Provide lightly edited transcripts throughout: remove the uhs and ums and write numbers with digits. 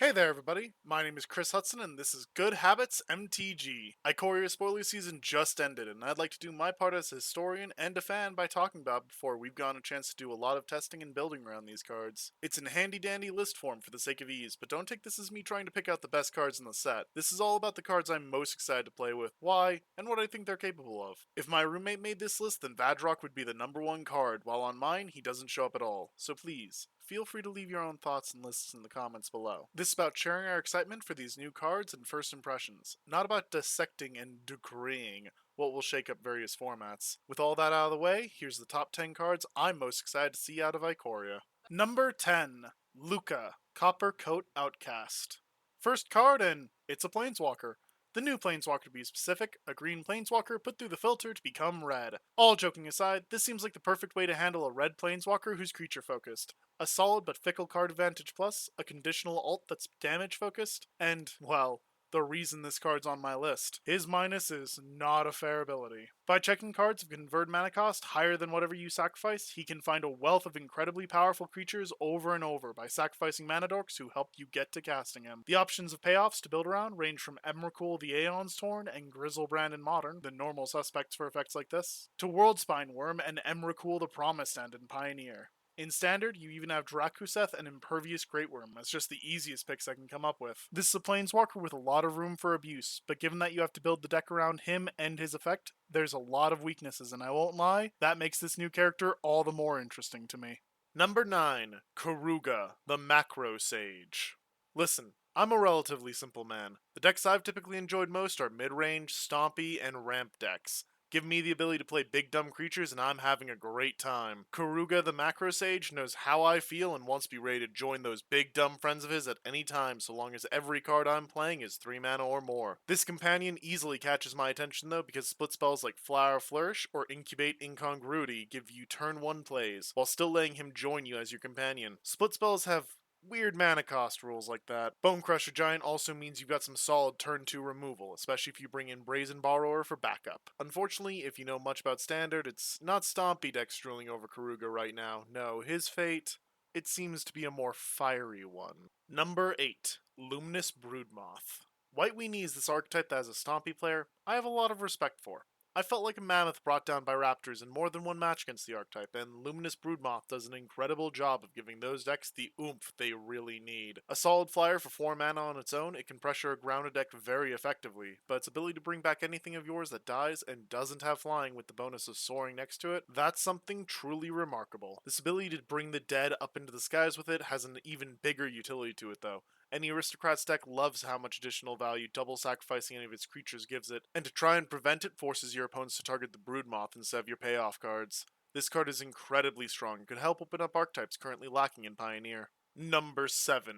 Hey there, everybody. My name is Chris Hudson, and this is Good Habits MTG. Ikoria spoiler season just ended, and I'd like to do my part as a historian and a fan by talking about it before we've gotten a chance to do a lot of testing and building around these cards. It's in handy-dandy list form for the sake of ease, but don't take this as me trying to pick out the best cards in the set. This is all about the cards I'm most excited to play with, why, and what I think they're capable of. If my roommate made this list, then Vadrock would be the number one card, while on mine, he doesn't show up at all. So please, feel free to leave your own thoughts and lists in the comments below. This is about sharing our excitement for these new cards and first impressions, not about dissecting and decreeing what will shake up various formats. With all that out of the way, here's the top 10 cards I'm most excited to see out of Ikoria. Number 10, Lucca, Copper Coat Outcast. First card, and it's a Planeswalker. The new Planeswalker, to be specific, a green Planeswalker put through the filter to become red. All joking aside, this seems like the perfect way to handle a red Planeswalker who's creature focused. A solid but fickle card advantage plus, a conditional ult that's damage focused, and, well, the reason this card's on my list. His minus is not a fair ability. By checking cards of convert mana cost higher than whatever you sacrifice, he can find a wealth of incredibly powerful creatures over and over by sacrificing mana dorks who help you get to casting him. The options of payoffs to build around range from Emrakul the Aeon's Torn and Grizzlebrand in Modern, the normal suspects for effects like this, to Worldspine Worm and Emrakul the Promised End in Pioneer. In Standard, you even have Drakuseth and Impervious Greatworm as just the easiest picks I can come up with. This is a Planeswalker with a lot of room for abuse, but given that you have to build the deck around him and his effect, there's a lot of weaknesses, and I won't lie, that makes this new character all the more interesting to me. Number 9, Karuga, the Macro Sage. Listen, I'm a relatively simple man. The decks I've typically enjoyed most are mid-range, stompy, and ramp decks. Give me the ability to play big dumb creatures and I'm having a great time. Karuga the Macro Sage knows how I feel and wants to be ready to join those big dumb friends of his at any time so long as every card I'm playing is 3 mana or more. This companion easily catches my attention though because split spells like Flower Flourish or Incubate Incongruity give you turn 1 plays, while still letting him join you as your companion. Split spells have weird mana cost rules like that. Bone Crusher Giant also means you've got some solid turn 2 removal, especially if you bring in Brazen Borrower for backup. Unfortunately, if you know much about Standard, it's not Stompy decks drooling over Karuga right now. No, his fate, it seems to be a more fiery one. Number 8, Luminous Broodmoth. White Weenie is this archetype that as a Stompy player, I have a lot of respect for. I felt like a mammoth brought down by raptors in more than one match against the archetype, and Luminous Broodmoth does an incredible job of giving those decks the oomph they really need. A solid flyer for 4 mana on its own, it can pressure a grounded deck very effectively, but its ability to bring back anything of yours that dies and doesn't have flying with the bonus of soaring next to it, that's something truly remarkable. This ability to bring the dead up into the skies with it has an even bigger utility to it though. Any Aristocrats deck loves how much additional value double sacrificing any of its creatures gives it, and to try and prevent it forces your opponents to target the Broodmoth instead of your payoff cards. This card is incredibly strong and could help open up archetypes currently lacking in Pioneer. Number 7,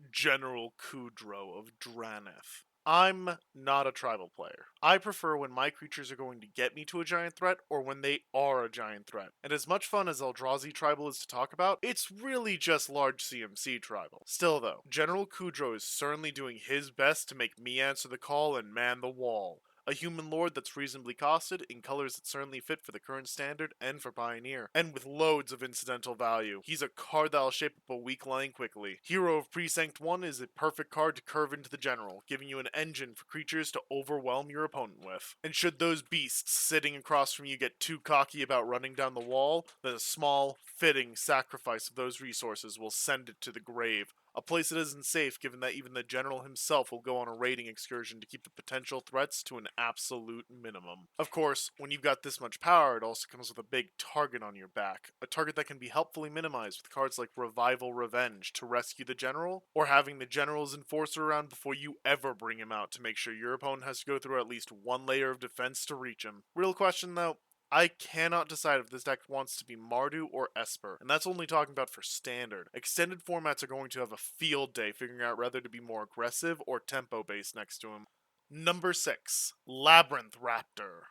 General Kudrow of Drannith. I'm not a tribal player. I prefer when my creatures are going to get me to a giant threat or when they are a giant threat. And as much fun as Eldrazi tribal is to talk about, it's really just large CMC tribal. Still though, General Kudrow is certainly doing his best to make me answer the call and man the wall. A human lord that's reasonably costed, in colors that certainly fit for the current standard and for Pioneer, and with loads of incidental value. He's a card that'll shape up a weak line quickly. Hero of Precinct 1 is a perfect card to curve into the general, giving you an engine for creatures to overwhelm your opponent with. And should those beasts sitting across from you get too cocky about running down the wall, then a small, fitting sacrifice of those resources will send it to the grave. A place that isn't safe given that even the general himself will go on a raiding excursion to keep the potential threats to an absolute minimum. Of course, when you've got this much power, it also comes with a big target on your back. A target that can be helpfully minimized with cards like Revival Revenge to rescue the general, or having the general's enforcer around before you ever bring him out to make sure your opponent has to go through at least one layer of defense to reach him. Real question though, I cannot decide if this deck wants to be Mardu or Esper, and that's only talking about for Standard. Extended formats are going to have a field day figuring out whether to be more aggressive or tempo-based next to him. Number 6, Labyrinth Raptor.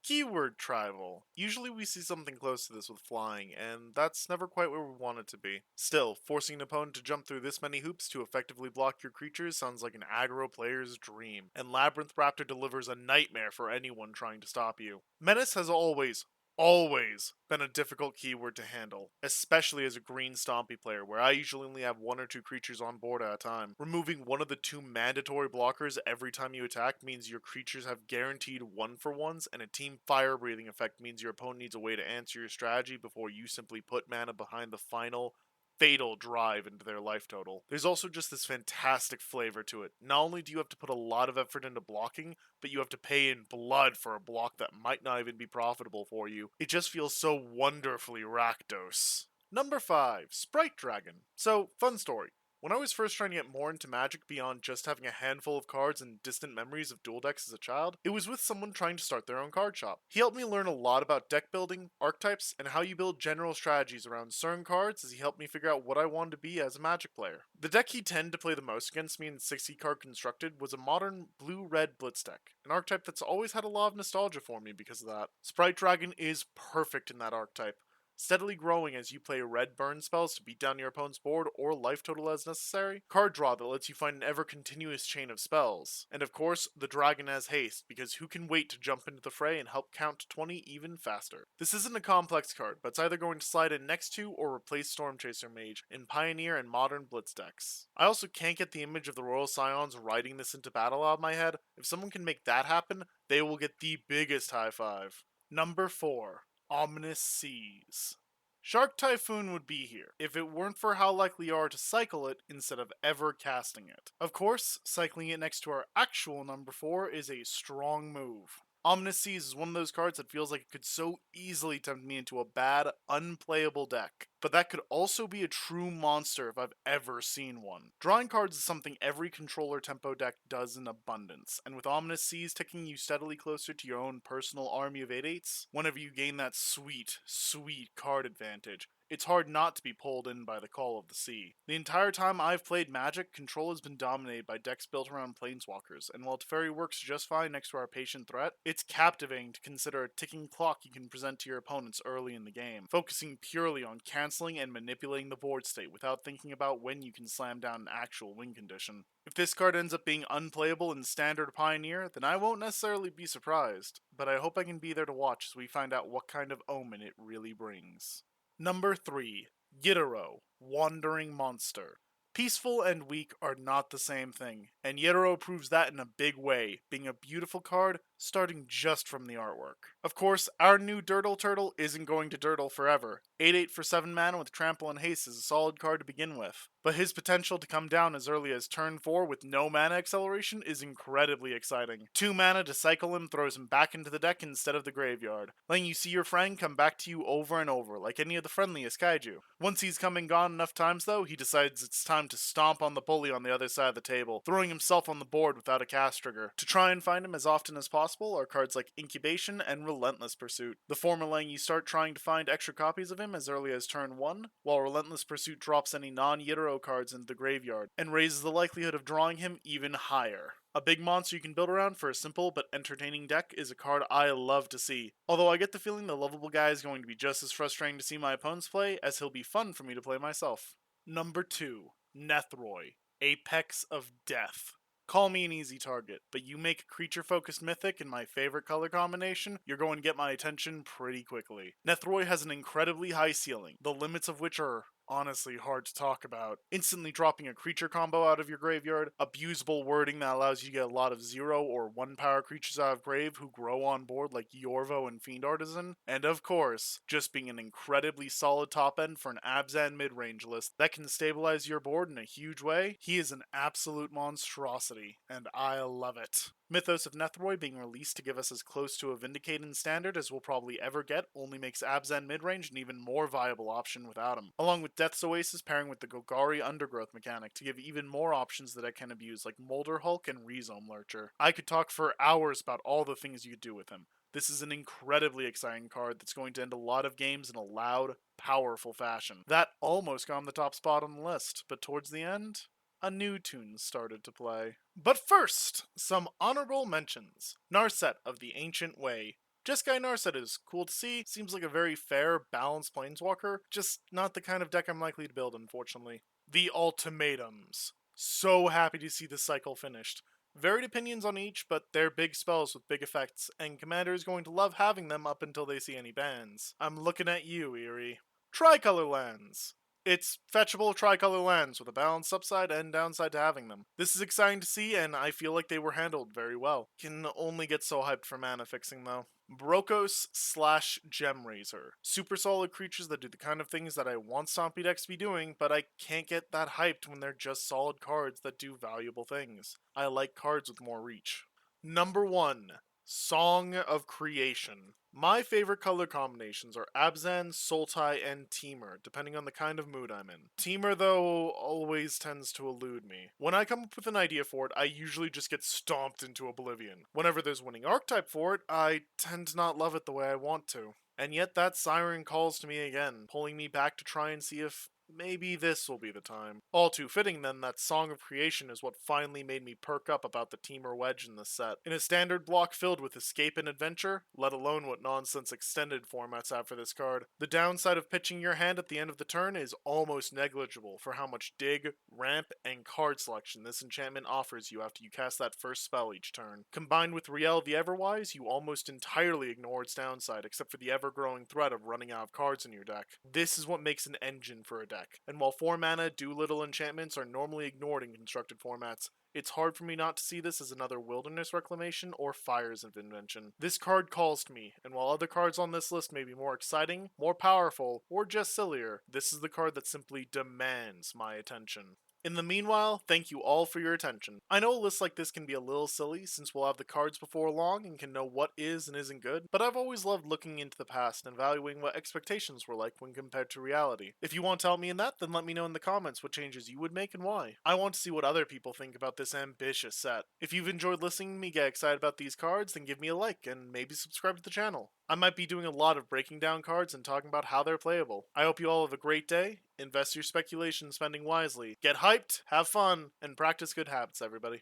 Keyword tribal. Usually we see something close to this with flying, and that's never quite where we want it to be. Still, forcing an opponent to jump through this many hoops to effectively block your creatures sounds like an aggro player's dream, and Labyrinth Raptor delivers a nightmare for anyone trying to stop you. Menace has always always been a difficult keyword to handle, especially as a green stompy player where I usually only have one or two creatures on board at a time. Removing one of the two mandatory blockers every time you attack means your creatures have guaranteed 1-for-1s, and a team fire breathing effect means your opponent needs a way to answer your strategy before you simply put mana behind the final fatal drive into their life total. There's also just this fantastic flavor to it. Not only do you have to put a lot of effort into blocking, but you have to pay in blood for a block that might not even be profitable for you. It just feels so wonderfully Rakdos. Number 5, Sprite Dragon. So, fun story. When I was first trying to get more into Magic beyond just having a handful of cards and distant memories of dual decks as a child, it was with someone trying to start their own card shop. He helped me learn a lot about deck building, archetypes, and how you build general strategies around certain cards as he helped me figure out what I wanted to be as a Magic player. The deck he tended to play the most against me in 60 card constructed was a modern blue-red blitz deck, an archetype that's always had a lot of nostalgia for me because of that. Sprite Dragon is perfect in that archetype, steadily growing as you play red burn spells to beat down your opponent's board or life total as necessary, card draw that lets you find an ever-continuous chain of spells, and of course, the dragon has haste, because who can wait to jump into the fray and help count to 20 even faster? This isn't a complex card, but it's either going to slide in next to or replace Stormchaser Mage in Pioneer and Modern Blitz decks. I also can't get the image of the Royal Scions riding this into battle out of my head. If someone can make that happen, they will get the biggest high five. Number 4. Ominous Seas. Shark Typhoon would be here, if it weren't for how likely you are to cycle it instead of ever casting it. Of course, cycling it next to our actual number 4 is a strong move. Ominous Seas is one of those cards that feels like it could so easily tempt me into a bad, unplayable deck. But that could also be a true monster if I've ever seen one. Drawing cards is something every controller tempo deck does in abundance, and with Ominous Seas taking you steadily closer to your own personal army of 8/8s, whenever you gain that sweet, sweet card advantage, it's hard not to be pulled in by the call of the sea. The entire time I've played Magic, control has been dominated by decks built around planeswalkers, and while Teferi works just fine next to our patient threat, it's captivating to consider a ticking clock you can present to your opponents early in the game, focusing purely on canceling and manipulating the board state without thinking about when you can slam down an actual win condition. If this card ends up being unplayable in Standard Pioneer, then I won't necessarily be surprised, but I hope I can be there to watch as we find out what kind of omen it really brings. Number 3. Kudrow, Wandering Monster. Peaceful and weak are not the same thing, and Kudrow proves that in a big way, being a beautiful card starting just from the artwork. Of course, our new Durdle Turtle isn't going to Durdle forever. 8/8 for 7 mana with Trample and Haste is a solid card to begin with, but his potential to come down as early as turn 4 with no mana acceleration is incredibly exciting. 2 mana to cycle him throws him back into the deck instead of the graveyard, letting you see your friend come back to you over and over like any of the friendliest kaiju. Once he's come and gone enough times though, he decides it's time to stomp on the bully on the other side of the table, throwing himself on the board without a cast trigger. To try and find him as often as possible are cards like Incubation and Relentless Pursuit, the former letting you start trying to find extra copies of him as early as turn 1, while Relentless Pursuit drops any non-Yitaro cards into the graveyard, and raises the likelihood of drawing him even higher. A big monster you can build around for a simple but entertaining deck is a card I love to see, although I get the feeling the lovable guy is going to be just as frustrating to see my opponents play as he'll be fun for me to play myself. Number 2. Nethroi, Apex of Death. Call me an easy target, but you make a creature-focused mythic in my favorite color combination, you're going to get my attention pretty quickly. Nethroi has an incredibly high ceiling, the limits of which are honestly hard to talk about. Instantly dropping a creature combo out of your graveyard, abusable wording that allows you to get a lot of 0 or 1 power creatures out of grave who grow on board like Yorvo and Fiend Artisan, and of course, just being an incredibly solid top end for an Abzan mid-range list that can stabilize your board in a huge way. He is an absolute monstrosity, and I love it. Mythos of Nethroi being released to give us as close to a Vindicated standard as we'll probably ever get only makes Abzan midrange an even more viable option without him, along with Death's Oasis pairing with the Golgari Undergrowth mechanic to give even more options that I can abuse like Molder Hulk and Rhizome Lurcher. I could talk for hours about all the things you could do with him. This is an incredibly exciting card that's going to end a lot of games in a loud, powerful fashion. That almost got on the top spot on the list, but towards the end, a new tune started to play. But first, some honorable mentions. Narset of the Ancient Way. Jeskai Narset is cool to see, seems like a very fair, balanced planeswalker, just not the kind of deck I'm likely to build, unfortunately. The Ultimatums. So happy to see the cycle finished. Varied opinions on each, but they're big spells with big effects, and Commander is going to love having them up until they see any bans. I'm looking at you, Eerie. Tricolor lands. It's fetchable tricolor lands with a balanced upside and downside to having them. This is exciting to see, and I feel like they were handled very well. Can only get so hyped for mana fixing though. Brokos slash Gemraiser. Super solid creatures that do the kind of things that I want Stompy decks to be doing, but I can't get that hyped when they're just solid cards that do valuable things. I like cards with more reach. Number 1. Song of Creation. My favorite color combinations are Abzan, Sultai, and Temur, depending on the kind of mood I'm in. Temur, though, always tends to elude me. When I come up with an idea for it, I usually just get stomped into oblivion. Whenever there's winning archetype for it, I tend to not love it the way I want to. And yet that siren calls to me again, pulling me back to try and see if maybe this will be the time. All too fitting then that Song of Creation is what finally made me perk up about the Temur Wedge in this set. In a standard block filled with escape and adventure, let alone what nonsense extended formats have for this card, the downside of pitching your hand at the end of the turn is almost negligible for how much dig, ramp, and card selection this enchantment offers you after you cast that first spell each turn. Combined with Riel the Everwise, you almost entirely ignore its downside except for the ever-growing threat of running out of cards in your deck. This is what makes an engine for a deck. And while 4 mana Doolittle enchantments are normally ignored in constructed formats, it's hard for me not to see this as another Wilderness Reclamation or Fires of Invention. This card calls to me, and while other cards on this list may be more exciting, more powerful, or just sillier, this is the card that simply demands my attention. In the meanwhile, thank you all for your attention. I know a list like this can be a little silly since we'll have the cards before long and can know what is and isn't good, but I've always loved looking into the past and evaluating what expectations were like when compared to reality. If you want to help me in that, then let me know in the comments what changes you would make and why. I want to see what other people think about this ambitious set. If you've enjoyed listening to me get excited about these cards, then give me a like and maybe subscribe to the channel. I might be doing a lot of breaking down cards and talking about how they're playable. I hope you all have a great day, invest your speculation spending wisely, get hyped, have fun, and practice good habits, everybody.